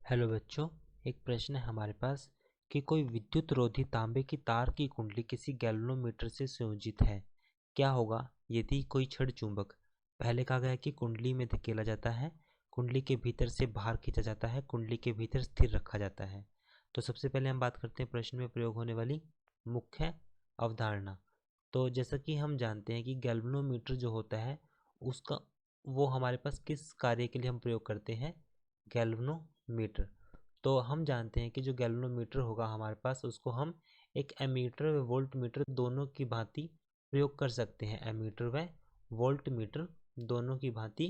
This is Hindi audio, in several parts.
हेलो बच्चों, एक प्रश्न है हमारे पास कि कोई विद्युत रोधी तांबे की तार की कुंडली किसी गैल्वेनोमीटर से संयोजित है। क्या होगा यदि कोई छड़ चुंबक, पहले कहा गया है कि कुंडली में धकेला जाता है, कुंडली के भीतर से बाहर खींचा जाता है, कुंडली के भीतर स्थिर रखा जाता है। तो सबसे पहले हम बात करते हैं प्रश्न में प्रयोग होने वाली मुख्य अवधारणा। तो जैसा कि हम जानते हैं कि गैल्वेनोमीटर जो होता है उसका वो हमारे पास किस कार्य के लिए हम प्रयोग करते हैं, गैल्वेनोमीटर। तो हम जानते हैं कि जो गैल्वेनोमीटर होगा हमारे पास उसको हम एक एमीटर व वोल्ट मीटर दोनों की भांति प्रयोग कर सकते हैं। एमीटर व वोल्ट मीटर दोनों की भांति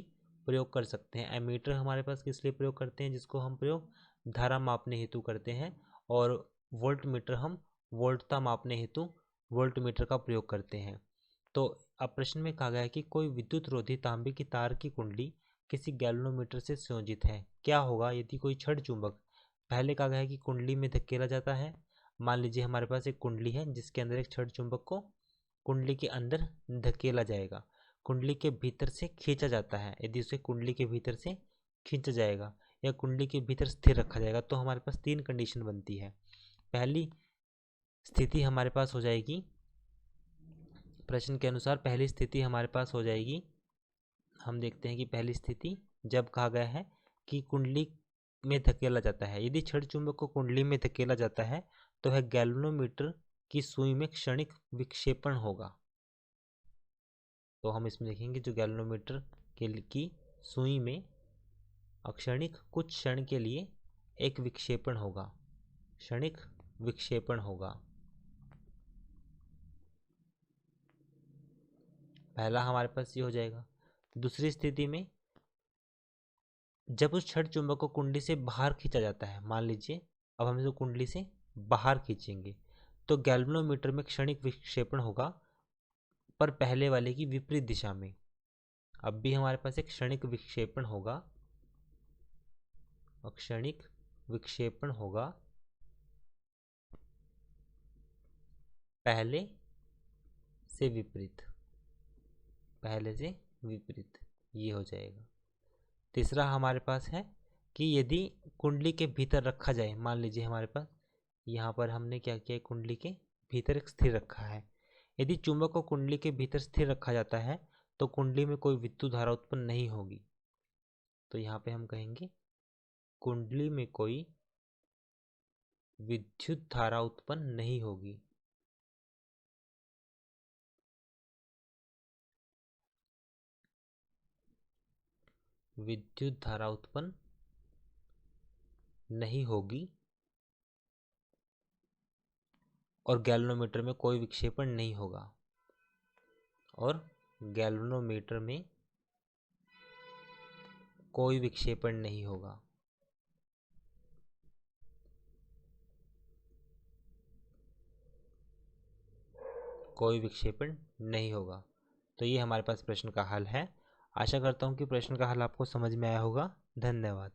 प्रयोग कर सकते हैं। एमीटर हमारे पास किस लिए प्रयोग करते हैं, जिसको हम प्रयोग धारा मापने हेतु करते हैं, और वोल्ट मीटर हम वोल्टता मापने हेतु वोल्ट मीटर का प्रयोग करते हैं। तो अब प्रश्न में कहा गया है कि कोई विद्युत रोधी तांबे की तार की कुंडली किसी गैल्वेनोमीटर से संयोजित है। क्या होगा यदि कोई छड़ चुंबक, पहले कहा गया है कि कुंडली में धकेला जाता है। मान लीजिए हमारे पास एक कुंडली है जिसके अंदर एक छड़ चुंबक को कुंडली के अंदर धकेला जाएगा, कुंडली के भीतर से खींचा जाता है। यदि उसे कुंडली के भीतर से खींचा जाएगा या कुंडली के भीतर स्थिर रखा जाएगा तो हमारे पास तीन कंडीशन बनती है। पहली स्थिति हमारे पास हो जाएगी, प्रश्न के अनुसार पहली स्थिति हमारे पास हो जाएगी, हम देखते हैं कि पहली स्थिति जब कहा गया है कि कुंडली में धकेला जाता है। यदि छड़ चुंबक को कुंडली में धकेला जाता है तो वह गैल्वेनोमीटर की सुई में क्षणिक विक्षेपण होगा। तो हम इसमें देखेंगे जो गैल्वेनोमीटर की सुई में अक्षणिक कुछ क्षण के लिए एक विक्षेपण होगा, क्षणिक विक्षेपण होगा। पहला हमारे पास ये हो जाएगा। दूसरी स्थिति में जब उस छड़ चुंबक को कुंडली से बाहर खींचा जाता है, मान लीजिए अब हम इसको कुंडली से बाहर खींचेंगे तो गैल्वेनोमीटर में क्षणिक विक्षेपण होगा, पर पहले वाले की विपरीत दिशा में। अब भी हमारे पास एक क्षणिक विक्षेपण होगा, क्षणिक विक्षेपण होगा पहले से विपरीत, पहले से विपरीत ये हो जाएगा। तीसरा हमारे पास है कि यदि कुंडली के भीतर रखा जाए, मान लीजिए हमारे पास यहाँ पर हमने क्या किया, कुंडली के भीतर एक स्थिर रखा है। यदि चुंबक को कुंडली के भीतर स्थिर रखा जाता है तो कुंडली में कोई विद्युत धारा उत्पन्न नहीं होगी। तो यहाँ पे हम कहेंगे कुंडली में कोई विद्युत धारा उत्पन्न नहीं होगी। विद्युत धारा उत्पन्न नहीं होगी और गैल्वेनोमीटर में कोई विक्षेपण नहीं होगा, और गैल्वेनोमीटर में कोई विक्षेपण नहीं होगा। कोई विक्षेपण नहीं होगा। तो ये हमारे पास प्रश्न का हल है। आशा करता हूँ कि प्रश्न का हल आपको समझ में आया होगा। धन्यवाद।